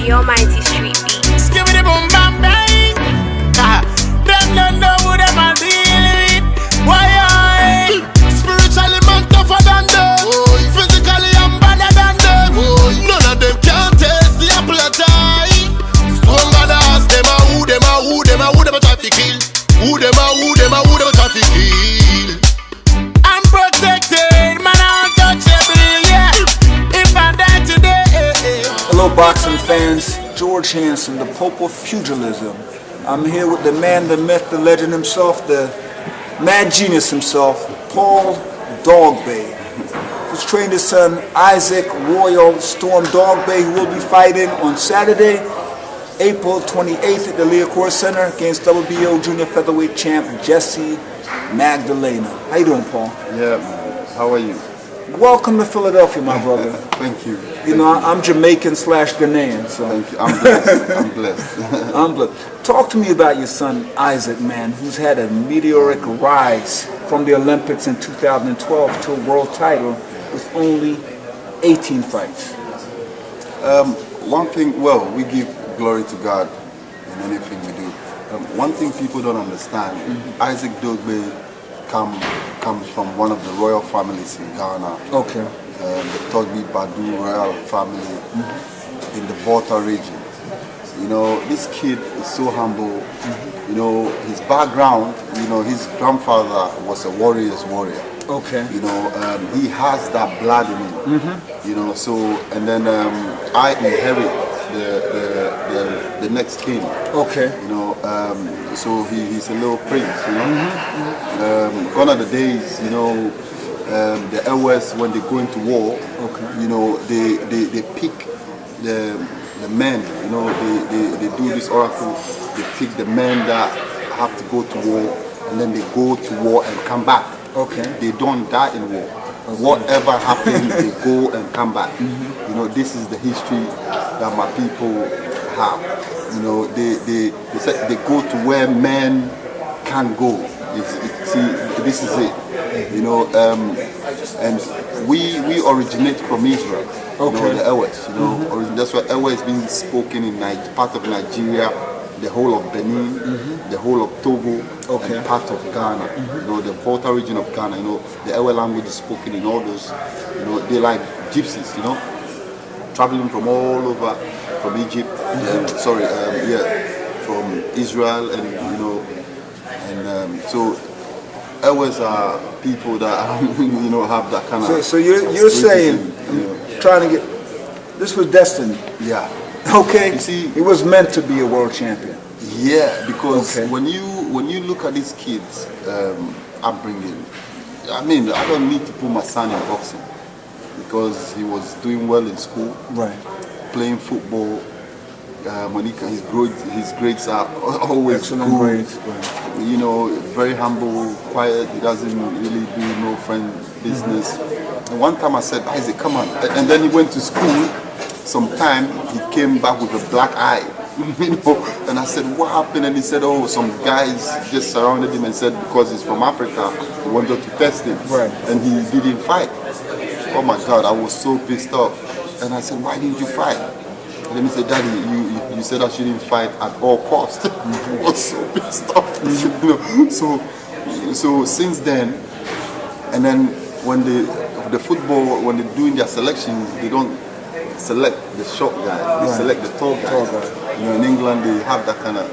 the almighty street beats. Give me the boom bam bang. Them don't know who them are dealing with. Why I? Spiritually man tougher than them. Physically I'm better than them. None of them can taste the apple of time. Stronger than us. Them are who, them are who, them are who them a try to kill. Who them are who, them are who them a try to kill. I'm protected, man, I'm untouchable, yeah. If I die today. Hello boxing fans, George Hansen, the Pope of Pugilism. I'm here with the man, the myth, the legend himself, the mad genius himself, Paul Dogboe, who's trained his son Isaac Royal Storm Dogboe, who will be fighting on Saturday, April 28th at the Leocore Center against WBO junior featherweight champ Jesse Magdalena. How you doing, Paul? Yeah, man. How are you? Welcome to Philadelphia, my brother. Thank you. You know, I'm Jamaican / Ghanaian, so. Thank you. I'm blessed. I'm blessed. I'm blessed. Talk to me about your son Isaac, man, who's had a meteoric rise from the Olympics in 2012 to a world title with only 18 fights. One thing, well, we give glory to God in anything we do. One thing people don't understand, Isaac Dogboe comes from one of the royal families in Ghana. Okay. The Togbi Badu royal family in the Volta region. You know, this kid is so humble. You know, his background, you know, his grandfather was a warrior's warrior. Okay. You know, he has that blood in him. You know, so, and then I inherit the next king. Okay. You know, so he's a little prince, you know. Gone are the days, you know, the elders when they go into war, you know, they pick the men, you know, they do this oracle, they pick the men that have to go to war, and then they go to war and come back. Okay. They don't die in war. Whatever happens, they go and come back. You know, this is the history that my people have. You know, they go to where men can't go. See, this is it. You know, and we originate from Israel. You know, the Ewes. You know, that's why Ewe is being spoken in part of Nigeria, the whole of Benin, the whole of Togo, and part of Ghana. You know, the Volta region of Ghana. You know, the Ewe language is spoken in all those. You know, they like gypsies. You know, traveling from all over, from Egypt. From Israel, and you know, and so Ewes are people that you know have that kind of. So you're saying, trying to get this was destined. Yeah. Okay. You see, it was meant to be a world champion. Yeah, because when you look at these kids' upbringing, I mean, I don't need to put my son in boxing because he was doing well in school, right? Playing football. When his grades are always excellent good. Grades. Right. You know, very humble, quiet. He doesn't really do no friend business. And one time I said, Isaac, come on. And then he went to school. Sometime he came back with a black eye. You know, and I said, what happened? And he said, oh, some guys just surrounded him and said because he's from Africa, they wanted to test him. Right. And he didn't fight. Oh my God, I was so pissed off. And I said, why didn't you fight? And then he said, Daddy, you said I shouldn't fight at all costs. I was so pissed off. You know, so since then, and then when the football, when they're doing their selections, they don't select the short guy, they select the tall guy. You know, in England they have that kind of,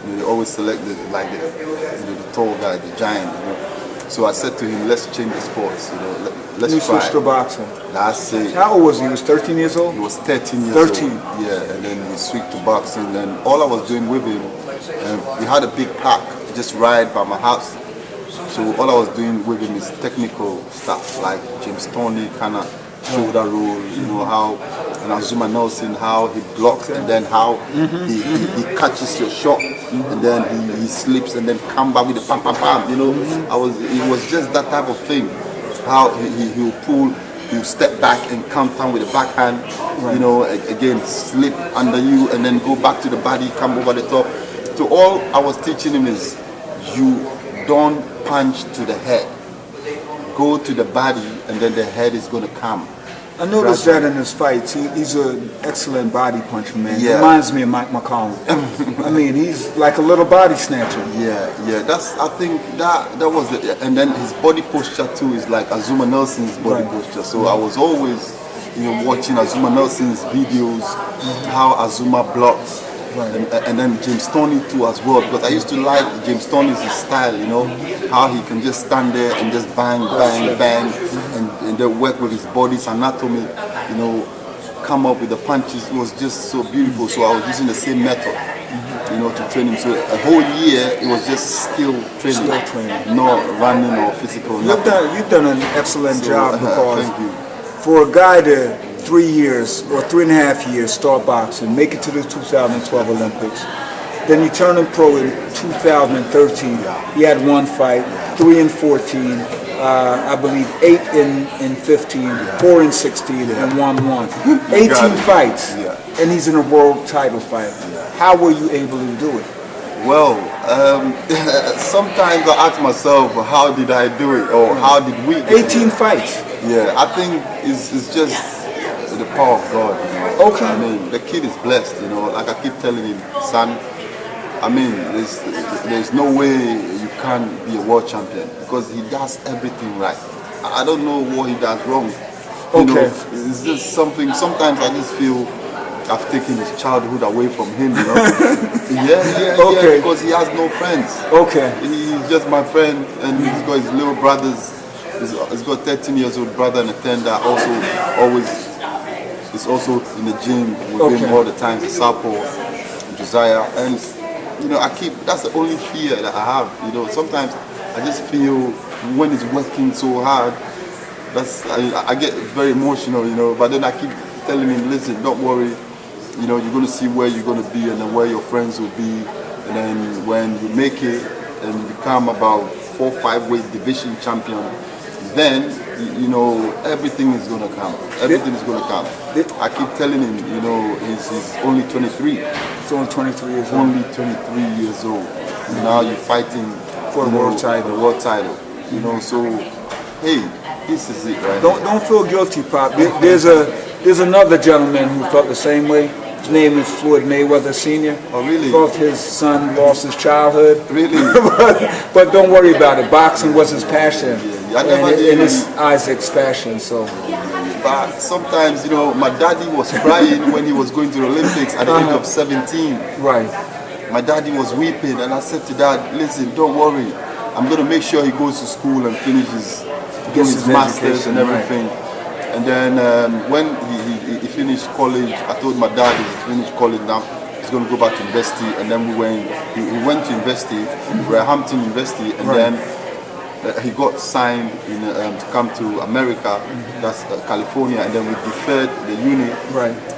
you know, they always select the tall guy, the giant. You know. So I said to him, let's change the sports. You know, let's you try. switched to boxing. That's it. How old was he? He was 13 years old? He was 13 years 13. old. Yeah, and then we switched to boxing. And all I was doing with him, we had a big park just right by my house. So all I was doing with him is technical stuff like James Toney kind of shoulder roll, you know, how, and Azuma Nelson, how he blocks and then how he catches your shot and then he slips and then come back with the pam pam pam, you know. It was just that type of thing. How he'll pull, he'll step back and counter with the backhand, you know, again slip under you and then go back to the body, come over the top. So all I was teaching him is you don't punch to the head. Go to the body and then the head is going to come. I noticed that in his fights. He's an excellent body puncher, man. Yeah. Reminds me of Mike McCollum. I mean, he's like a little body snatcher. Yeah. I think that was the, and then his body posture too is like Azuma Nelson's body posture. So I was always, watching Azuma Nelson's videos, how Azuma blocks. Right. And then James Toney too as well, because I used to like James Toney's style, how he can just stand there and just bang, and then work with his body's anatomy, come up with the punches. It was just so beautiful. So I was using the same method, to train him. So a whole year it was just skill training, not running or physical. You've done an excellent job, because thank you. For a guy to 3 years or 3.5 years start boxing, make it to the 2012 Olympics, then you turn him pro in 2013. He had one fight, 3 in 14, I believe 8 in 15, 4 in 16, and won 1. 18 fights, and he's in a world title fight. How were you able to do it? Well, sometimes I ask myself, how did I do it, or how did we do 18 fights. Yeah, I think it's just the power of God. Okay. I mean, the kid is blessed. Like I keep telling him, son. I mean, there's no way you can't be a world champion, because he does everything right. I don't know what he does wrong. Okay. It's just something. Sometimes I just feel I've taken his childhood away from him. Yeah. Okay. Because he has no friends. Okay. He's just my friend, and he's got his little brothers. He's got 13-year-old brother and a 10 that is also in the gym with him all the time. The Sapo, Josiah, and that's the only fear that I have. Sometimes I just feel when he's working so hard, I get very emotional. But then I keep telling him, listen, don't worry. You're going to see where you're going to be and then where your friends will be, and then when you make it and you become about 4-5 weight division champion, then everything is going to come. Everything is going to come. I keep telling him, he's only 23. He's only 23 years old. Only 23 years old. And now you're fighting for a world title. The world title. So hey, this is it, right? Don't feel guilty, Pop. There's another gentleman who felt the same way. His name is Floyd Mayweather Sr. Oh, really? Felt his son lost his childhood. Really? but don't worry about it. Boxing was his passion. I never did. And it's Isaac's passion. So. But sometimes, my daddy was crying when he was going to the Olympics at the age of 17. Right. My daddy was weeping, and I said to Dad, listen, don't worry. I'm going to make sure he goes to school and finishes his masters and everything. Right. And then when he finished college, I told my dad he's finished college now, he's going to go back to university. And then he went to university, Hampton University, and then he got signed to come to America, that's California, and then we deferred the uni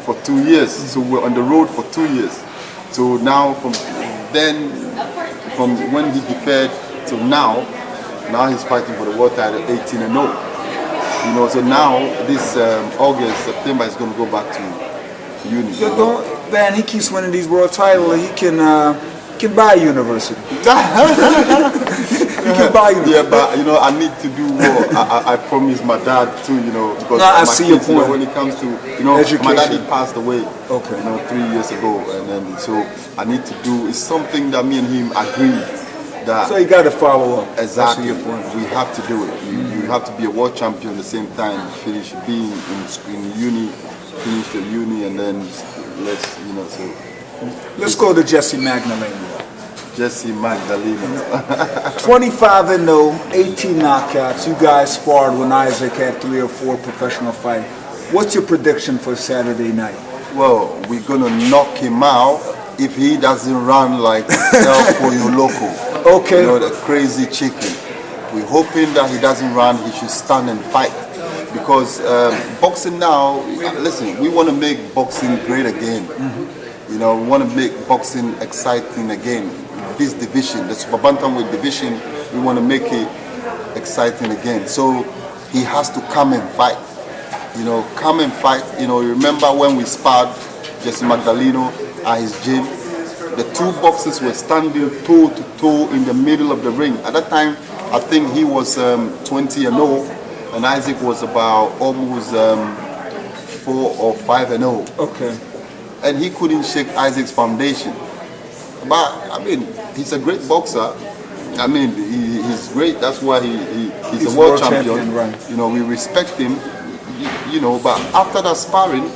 for 2 years. So we're on the road for 2 years. So now from when he deferred to now he's fighting for the world title 18-0. So now this August, September, he's going to go back to uni. Man, he keeps winning these world titles. He can buy a university. He can buy a university. Yeah, but I need to do what I promised my dad too. Because I my see kids, your point. When it comes to education. My daddy passed away. Okay. 3 years ago, and then so I need to do. It's something that me and him agreed. So you got to follow up. Exactly. We have to do it. You have to be a world champion at the same time. Finish being in uni, finish your uni, and then Let's go to Jesse Magdaleno. Jesse Magdaleno. 25-0, 18 knockouts. You guys sparred when Isaac had 3 or 4 professional fights. What's your prediction for Saturday night? Well, we're gonna knock him out if he doesn't run like El Pollo Loco. Okay. The crazy chicken. We're hoping that he doesn't run, he should stand and fight. Because boxing now, listen, we want to make boxing great again. We want to make boxing exciting again. This division, the super bantamweight division, we want to make it exciting again. So he has to come and fight. Come and fight. Remember when we sparred Jesse Magdaleno at his gym? The 2 boxers were standing toe to toe in the middle of the ring. At that time, I think he was 20-0, and Isaac was about almost 4 or 5-0. Okay. And he couldn't shake Isaac's foundation. But I mean, he's a great boxer. I mean, he's great. That's why he's a world champion. Right. You know, we respect him. You know, but after that sparring,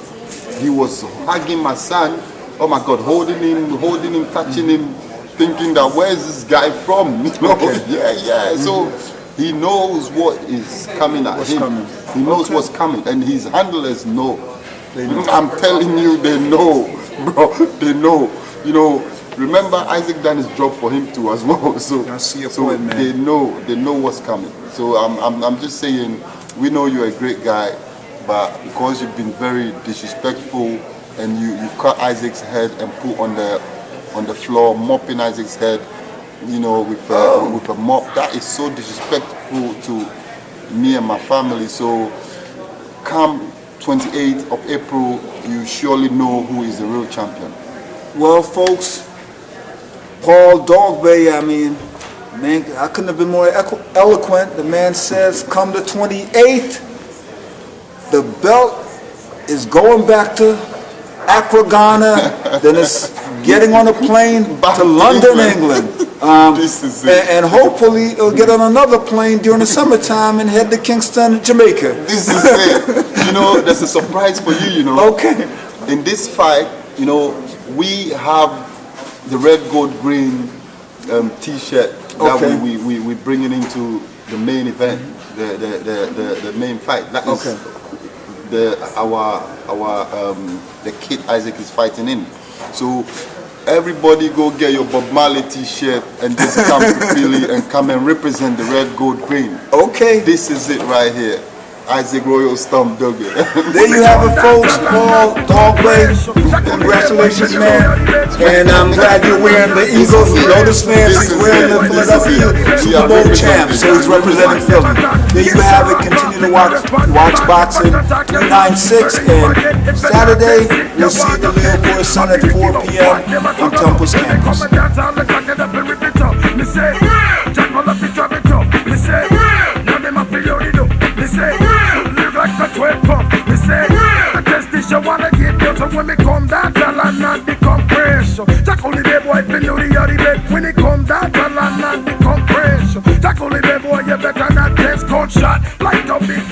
he was hugging my son. Oh my God, holding him, touching him, thinking that where's this guy from? You know? Okay. Yeah. So he knows what is coming at him. He knows what's coming, and his handlers know. I'm telling you, they know, bro. They know. You know, remember Isaac done his job for him too as well. So, I see your point, man. They know what's coming. So I'm just saying, we know you're a great guy, but because you've been very disrespectful and you cut Isaac's head and put on the floor, mopping Isaac's head, you know, with a mop, that is so disrespectful to me and my family. So come 28th of April, you surely know who is the real champion. Well, folks, Paul Dogboe, I mean, man, I couldn't have been more eloquent. The man says, come the 28th, the belt is going back to Accra, Ghana, then it's getting on a plane Back to to London, England. England. This is it. And hopefully it'll get on another plane during the summertime and head to Kingston, Jamaica. This is it. You know, there's a surprise for you, you know. Okay. In this fight, you know, we have the red, gold, green T-shirt that we bringing into the main event, the main fight. That is the kid Isaac is fighting in. So everybody go get your Bob Marley T-shirt and just come to Philly and come and represent the red, gold, green. Okay. This is it right here. Isaac Royal Stump Duggan. There you have it, folks. Paul Dogboe, congratulations, man. And I'm glad you're wearing the Eagles. You know this man, he's wearing the Philadelphia Super Bowl champ, so he's representing Philly. There you have it. Continue to watch boxing 396, and Saturday you'll see the Leo Boys Son at 4 p.m. on Temple's campus. You wanna get built up when me come down, tell and not become pressure. Jack only the boy, if you know the yardie bed. When it come down, tell and not become pressure. Jack only the boy, you better not test gunshot like a big